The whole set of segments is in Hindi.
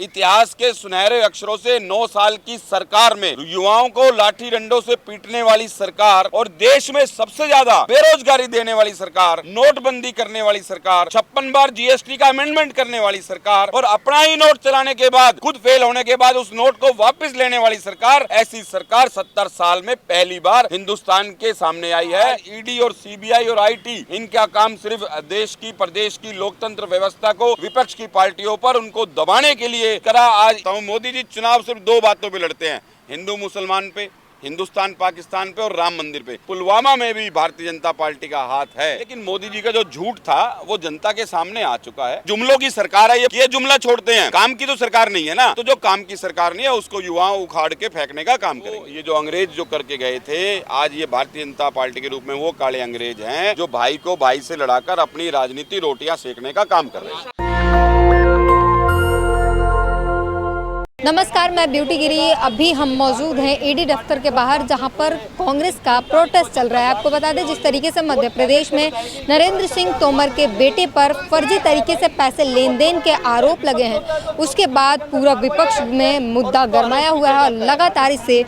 इतिहास के सुनहरे अक्षरों से 9 साल की सरकार में युवाओं को लाठी डंडों से पीटने वाली सरकार और देश में सबसे ज्यादा बेरोजगारी देने वाली सरकार, नोटबंदी करने वाली सरकार, 56 बार जीएसटी का अमेंडमेंट करने वाली सरकार और अपना ही नोट चलाने के बाद खुद फेल होने के बाद उस नोट को वापस लेने वाली सरकार, ऐसी सरकार 70 साल में पहली बार हिंदुस्तान के सामने आई है। ईडी और सीबीआई और आईटी, इनका काम सिर्फ देश की प्रदेश की लोकतंत्र व्यवस्था को विपक्ष की पार्टियों पर उनको दबाने के लिए करा। आज तो मोदी जी चुनाव सिर्फ दो बातों पे लड़ते हैं, हिंदू मुसलमान पे, हिंदुस्तान पाकिस्तान पे और राम मंदिर पे। पुलवामा में भी भारतीय जनता पार्टी का हाथ है, लेकिन मोदी जी का जो झूठ था वो जनता के सामने आ चुका है। जुमलों की सरकार है ये जुमला छोड़ते हैं, काम की तो सरकार नहीं है ना, तो जो काम की सरकार नहीं है उसको युवाओं उखाड़ के फेंकने का काम करेंगे। ये जो अंग्रेज जो करके गए थे, आज ये भारतीय जनता पार्टी के रूप में वो काले अंग्रेज हैं जो भाई को भाई से लड़ाकर अपनी राजनीति रोटियां सेकने का काम कर रहे हैं। नमस्कार, मैं ब्यूटी गिरी। अभी हम मौजूद हैं ईडी दफ्तर के बाहर, जहां पर कांग्रेस का प्रोटेस्ट चल रहा है। आपको बता दें, जिस तरीके से मध्य प्रदेश में नरेंद्र सिंह तोमर के बेटे पर फर्जी तरीके से पैसे लेन देन के आरोप लगे हैं, उसके बाद पूरा विपक्ष में मुद्दा गरमाया हुआ है और लगातार इससे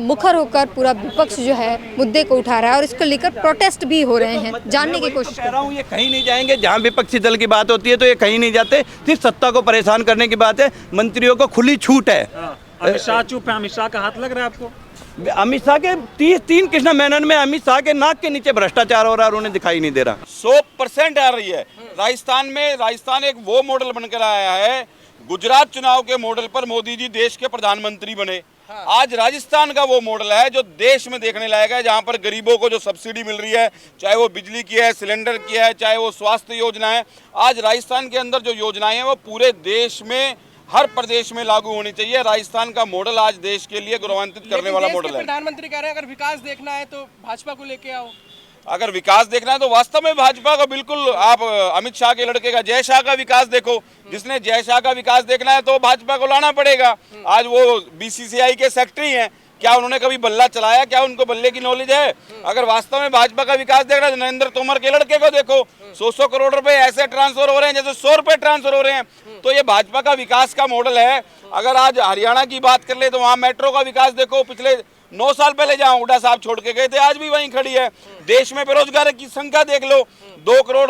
मुखर होकर पूरा विपक्ष जो है मुद्दे को उठा रहा है और इसको लेकर प्रोटेस्ट भी हो रहे हैं। जानने की कोशिश कर रहा हूँ, ये कहीं नहीं जाएंगे। जहाँ विपक्षी दल की बात होती है तो ये कहीं नहीं जाते, सिर्फ सत्ता को परेशान करने की बात है। मंत्रियों को खुली छूट है। अमित शाह चुप है, अमित शाह का हाथ लग रहा है आपको? अमित शाह के 33 कृष्णा मेनन में अमित शाह के नाक के नीचे भ्रष्टाचार हो रहा है और उन्हें दिखाई नहीं दे रहा। 100% आ रही है। राजस्थान एक वो मॉडल बनकर आया है। गुजरात चुनाव के मॉडल पर मोदी जी देश के प्रधानमंत्री बने। आज राजस्थान का वो मॉडल है जो देश में देखने लायक है, जहां पर गरीबों को जो सब्सिडी मिल रही है, चाहे वो बिजली की है, सिलेंडर की है, चाहे वो स्वास्थ्य योजना है। आज राजस्थान के अंदर जो योजनाएं हैं वो पूरे देश में, हर प्रदेश में लागू होनी चाहिए। राजस्थान का मॉडल आज देश के लिए गौरवान्वित करने वाला मॉडल है। प्रधानमंत्री कह रहे हैं अगर विकास देखना है तो भाजपा को लेके आओ। अगर विकास देखना है तो वास्तव में भाजपा का बिल्कुल, आप अमित शाह के लड़के का जय शाह का विकास देखो। जिसने जय शाह का विकास देखना है तो भाजपा को लाना पड़ेगा। आज वो बीसीसीआई के सेक्रेटरी हैं, क्या उन्होंने कभी बल्ला चलाया? क्या उनको बल्ले की नॉलेज है? अगर वास्तव में भाजपा का विकास देखना है तो नरेंद्र तोमर के लड़के को देखो। 100 करोड़ रुपए ऐसे ट्रांसफर हो रहे हैं जैसे 100 रुपए ट्रांसफर हो रहे हैं। तो ये भाजपा का विकास का मॉडल है। अगर आज हरियाणा की बात कर ले तो वहाँ मेट्रो का विकास देखो। पिछले 9 साल पहले जहाँ हुड्डा साहब छोड़ के गए थे, आज भी वहीं खड़ी है। देश में बेरोजगार की संख्या देख लो। 2 करोड़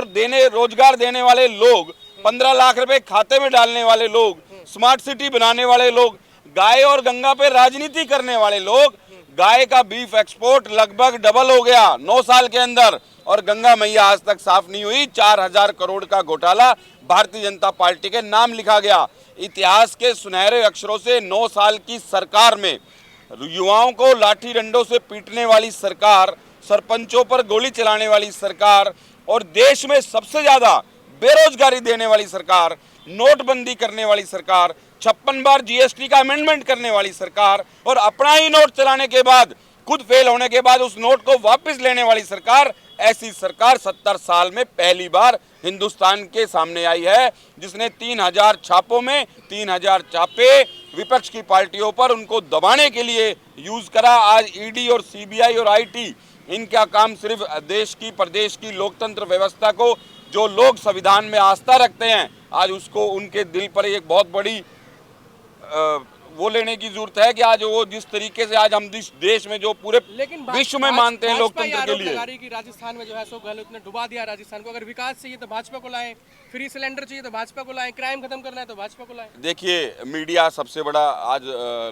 रोजगार देने वाले लोग, 15 लाख रुपए खाते में डालने वाले लोग, स्मार्ट सिटी बनाने वाले लोग, गाय और गंगा पे राजनीति करने वाले लोग। गाय का बीफ एक्सपोर्ट लगभग डबल हो गया 9 साल के अंदर, और गंगा मैया आज तक साफ नहीं हुई। 4000 करोड़ का घोटाला भारतीय जनता पार्टी के नाम लिखा गया। इतिहास के सुनहरे अक्षरों से 9 साल की सरकार में युवाओं को लाठी डंडों से पीटने वाली सरकार, सरपंचों पर गोली चलाने वाली सरकार और देश में सबसे ज्यादा बेरोजगारी देने वाली सरकार, नोटबंदी करने वाली सरकार, 56 बार जीएसटी का अमेंडमेंट करने वाली सरकार और अपना ही नोट चलाने के बाद खुद फेल होने के बाद उस नोट को वापस लेने वाली सरकार, ऐसी सरकार 70 साल में पहली बार हिंदुस्तान के सामने आई है। जिसने 3000 छापों में 3000 छापे विपक्ष की पार्टियों पर उनको दबाने के लिए यूज करा। आज ईडी और सीबीआई और आईटी, इनका काम सिर्फ देश की प्रदेश की लोकतंत्र व्यवस्था को, जो लोग संविधान में आस्था रखते हैं, आज उसको उनके दिल पर एक बहुत बड़ी वो लेने की जरूरत है कि आज वो जिस तरीके से आज हम देश में जो पूरे विश्व में मानते हैं लोकतंत्र के लिए, कि राजस्थान में जो है अशोक गहलोत ने डुबा दिया राजस्थान को। अगर विकास चाहिए तो भाजपा को लाएं, फ्री सिलेंडर चाहिए तो भाजपा को लाएं, क्राइम खत्म करना है तो भाजपा को लाएं। देखिए, मीडिया सबसे बड़ा आज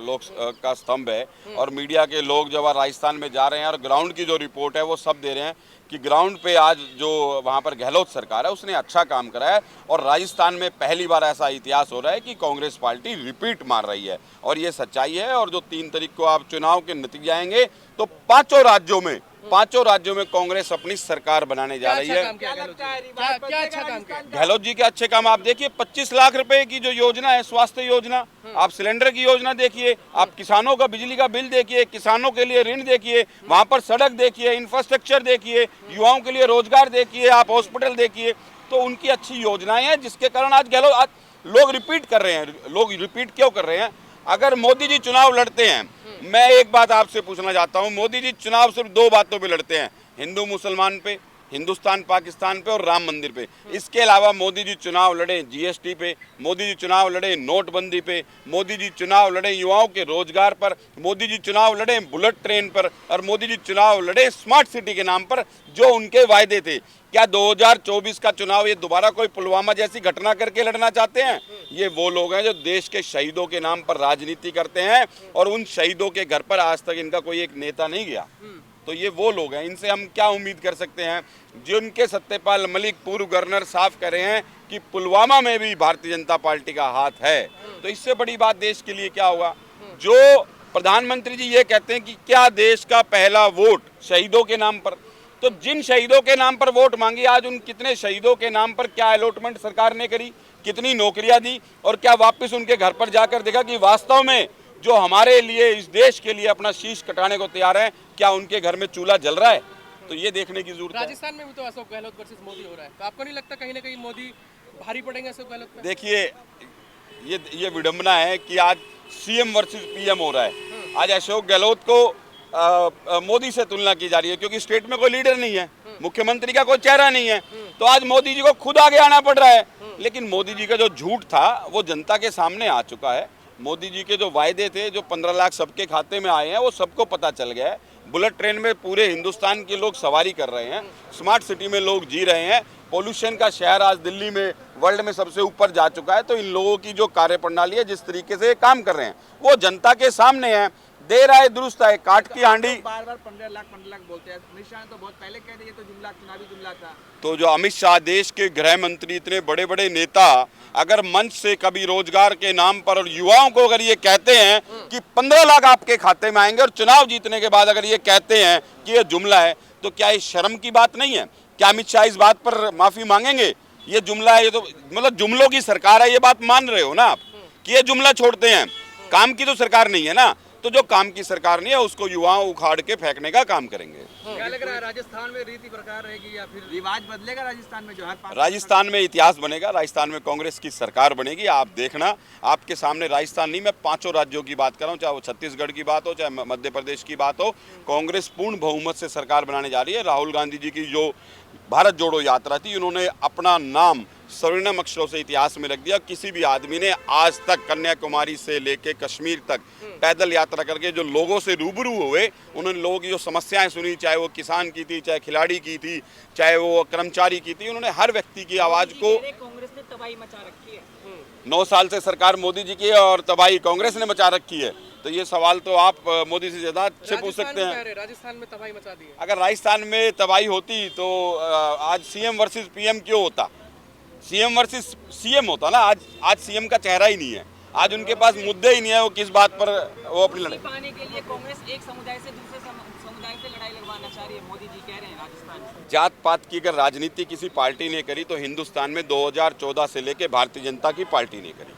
लोक का स्तंभ है और मीडिया के लोग जब राजस्थान में जा रहे हैं और ग्राउंड की जो रिपोर्ट है वो सब दे रहे हैं कि ग्राउंड पे आज जो वहाँ पर गहलोत सरकार है उसने अच्छा काम करा है और राजस्थान में पहली बार ऐसा इतिहास हो रहा है कि कांग्रेस पार्टी रिपीट मार रही है और ये सच्चाई है। और जो 3 तारीख को आप चुनाव के नतीजे आएंगे तो 5 राज्यों में कांग्रेस अपनी सरकार बनाने जा रही है। क्या अच्छा काम किया गहलोत जी के अच्छे काम आप देखिए। 25 लाख रुपए की जो योजना है, स्वास्थ्य योजना, आप सिलेंडर की योजना देखिए, आप किसानों का बिजली का बिल देखिए, किसानों के लिए ऋण देखिए, वहां पर सड़क देखिए, इंफ्रास्ट्रक्चर देखिए, युवाओं के लिए रोजगार देखिए, आप हॉस्पिटल देखिए। तो उनकी अच्छी योजनाएं हैं जिसके कारण आज गहलोत, आज लोग रिपीट कर रहे हैं। लोग रिपीट क्यों कर रहे हैं? अगर मोदी जी चुनाव लड़ते हैं, मैं एक बात आपसे पूछना चाहता हूं, मोदी जी चुनाव सिर्फ 2 बातों पे लड़ते हैं, हिंदू मुसलमान पे, हिंदुस्तान पाकिस्तान पे और राम मंदिर पे। इसके अलावा मोदी जी चुनाव लड़े जीएसटी पे, मोदी जी चुनाव लड़े नोटबंदी पे, मोदी जी चुनाव लड़े युवाओं के रोजगार पर, मोदी जी चुनाव लड़े बुलेट ट्रेन पर, और मोदी जी चुनाव लड़े स्मार्ट सिटी के नाम पर जो उनके वायदे थे। क्या 2024 का चुनाव ये दोबारा कोई पुलवामा जैसी घटना करके लड़ना चाहते हैं? ये वो लोग हैं जो देश के शहीदों के नाम पर राजनीति करते हैं, और उन शहीदों के घर पर आज तक इनका कोई एक नेता नहीं गया। तो ये वो लोग हैं, इनसे हम क्या उम्मीद कर सकते हैं? जिनके सत्यपाल मलिक पूर्व गवर्नर साफ कर रहे हैं कि पुलवामा में भी भारतीय जनता पार्टी का हाथ है, तो इससे बड़ी बात देश के लिए क्या होगा? जो प्रधानमंत्री जी ये कहते हैं कि क्या देश का पहला वोट शहीदों के नाम पर, तो जिन शहीदों के नाम पर वोट मांगी, आज उन कितने शहीदों के नाम पर क्या अलॉटमेंट सरकार ने करी, कितनी नौकरियां दी, और क्या वापस उनके घर पर जाकर देखा कि वास्तव में जो हमारे लिए, इस देश के लिए अपना शीश कटाने को तैयार है, क्या उनके घर में चूल्हा जल रहा है? तो ये देखने की जरूरत है। राजस्थान में भी तो अशोक गहलोत वर्सेस मोदी हो रहा है, तो आपको नहीं लगता कहीं ना कहीं मोदी भारी पड़ेंगे अशोक गहलोत पे? देखिए, ये विडंबना है कि आज सीएम वर्सेस पीएम हो रहा है। आज अशोक गहलोत को मोदी से तुलना की जा रही है, क्योंकि स्टेट में कोई लीडर नहीं है, मुख्यमंत्री का कोई चेहरा नहीं है, तो आज मोदी जी को खुद आगे आना पड़ रहा है। लेकिन मोदी जी का जो झूठ था वो जनता के सामने आ चुका है। मोदी जी के जो वायदे थे, जो 15 लाख सबके खाते में आए हैं, वो सबको पता चल गया है। बुलेट ट्रेन में पूरे हिंदुस्तान के लोग सवारी कर रहे हैं, स्मार्ट सिटी में लोग जी रहे हैं, पोल्यूशन का शहर आज दिल्ली में वर्ल्ड में सबसे ऊपर जा चुका है। तो इन लोगों की जो कार्यप्रणाली है, जिस तरीके से काम कर रहे हैं, वो जनता के सामने है। देर आए दुरुस्त आए, काट की हांडी। बार बार 15 लाख बोलते हैं। अमित शाह तो बहुत पहले कह दिए, तो जुमला चुनावी जुमला था। तो जो अमित शाह, देश के गृह मंत्री, इतने बड़े बड़े नेता, अगर मंच से कभी रोजगार के नाम पर और युवाओं को अगर ये कहते हैं कि 15 लाख आपके खाते में आएंगे, और चुनाव जीतने के बाद अगर ये कहते हैं कि ये जुमला है, तो क्या ये शर्म की बात नहीं है? क्या अमित शाह इस बात पर माफी मांगेंगे? ये जुमला है, ये तो मतलब जुमलों की सरकार है, ये बात मान रहे हो ना आप कि ये जुमला छोड़ते हैं? काम की तो सरकार नहीं है ना, तो जो काम की सरकार नहीं है उसको युवाओं उखाड़ के फेंकने का काम करेंगे। क्या लग रहा है, राजस्थान में रीति प्रकार रहेगी या फिर रिवाज बदलेगा राजस्थान में? जो हर राजस्थान में इतिहास बनेगा, राजस्थान में कांग्रेस की सरकार बनेगी। आप देखना, आपके सामने राजस्थान नहीं, मैं 5 राज्यों की बात कर रहा हूँ, चाहे वो छत्तीसगढ़ की बात हो, चाहे मध्य प्रदेश की बात हो, कांग्रेस पूर्ण बहुमत से सरकार बनाने जा रही है। राहुल गांधी जी की जो भारत जोड़ो यात्रा थी, उन्होंने अपना नाम स्वर्णिम अक्षरों से इतिहास में रख दिया। किसी भी आदमी ने आज तक कन्याकुमारी से लेके कश्मीर तक पैदल यात्रा करके जो लोगों से रूबरू हुए, उन्होंने लोगों की जो समस्याएं सुनी, चाहे वो किसान की थी, चाहे खिलाड़ी की थी, चाहे वो कर्मचारी की थी, उन्होंने हर व्यक्ति की आवाज को। कांग्रेस ने तबाही मचा रखी है। 9 साल से सरकार मोदी जी की है और तबाही कांग्रेस ने मचा रखी है, तो ये सवाल तो आप मोदी से ज्यादा अच्छे पूछ सकते हैं। राजस्थान में तबाही मचा दी है। अगर राजस्थान में तबाही होती तो आज सीएम वर्सेस पीएम क्यों होता? सीएम वर्सेस सीएम होता ना। आज सीएम का चेहरा ही नहीं है, आज उनके पास मुद्दे ही नहीं है, वो किस बात पर वो अपनी लड़ाई पाने के लिए कांग्रेस एक समुदाय से दूसरे समुदाय से लड़ाई लगवाना चाह रही है, मोदी जी कह रहे हैं राजस्थान में। जात पात की अगर राजनीति किसी पार्टी ने करी तो हिंदुस्तान में 2014 से लेके भारतीय जनता की पार्टी ने करी।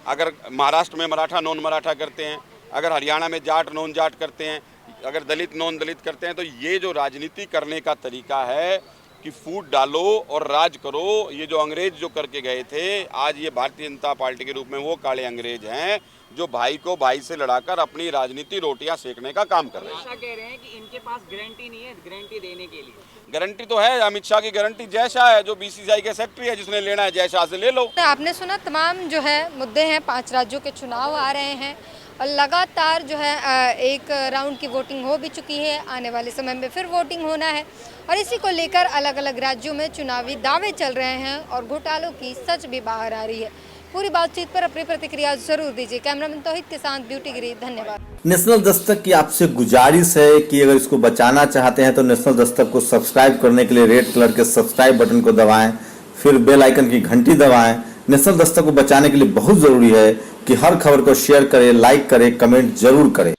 अगर महाराष्ट्र में मराठा नॉन मराठा करते हैं, अगर हरियाणा में जाट नॉन जाट करते हैं, अगर दलित नॉन दलित करते हैं, तो ये जो राजनीति करने का तरीका है कि फूट डालो और राज करो, ये जो अंग्रेज जो करके गए थे, आज ये भारतीय जनता पार्टी के रूप में वो काले अंग्रेज हैं जो भाई को भाई से लड़ाकर अपनी राजनीति रोटियां सेकने का काम कर रहे हैं। कह रहे हैं कि इनके पास गारंटी नहीं है, गारंटी देने के लिए। गारंटी तो है, अमित शाह की गारंटी जय शाह है, जो बीसीसीआई के सेक्रेटरी है, जिसने लेना है जय शाह से ले लो। तो आपने सुना, तमाम जो है मुद्दे हैं, 5 राज्यों के चुनाव आ रहे हैं और लगातार जो है एक राउंड की वोटिंग हो भी चुकी है, आने वाले समय में फिर वोटिंग होना है, और इसी को लेकर अलग अलग राज्यों में चुनावी दावे चल रहे हैं और घोटालों की सच भी बाहर आ रही है। पूरी बातचीत पर अपनी प्रतिक्रिया जरूर दीजिए। कैमरामैन तौहीद के साथ ब्यूटी गिरी, धन्यवाद। नेशनल दस्तक की आपसे गुजारिश है कि अगर इसको बचाना चाहते हैं तो नेशनल दस्तक को सब्सक्राइब करने के लिए रेड कलर के सब्सक्राइब बटन को दबाएं, फिर बेल आइकन की घंटी दबाएं। नेशनल दस्तक को बचाने के लिए बहुत जरूरी है कि हर खबर को शेयर करें, लाइक करें, कमेंट जरूर करें।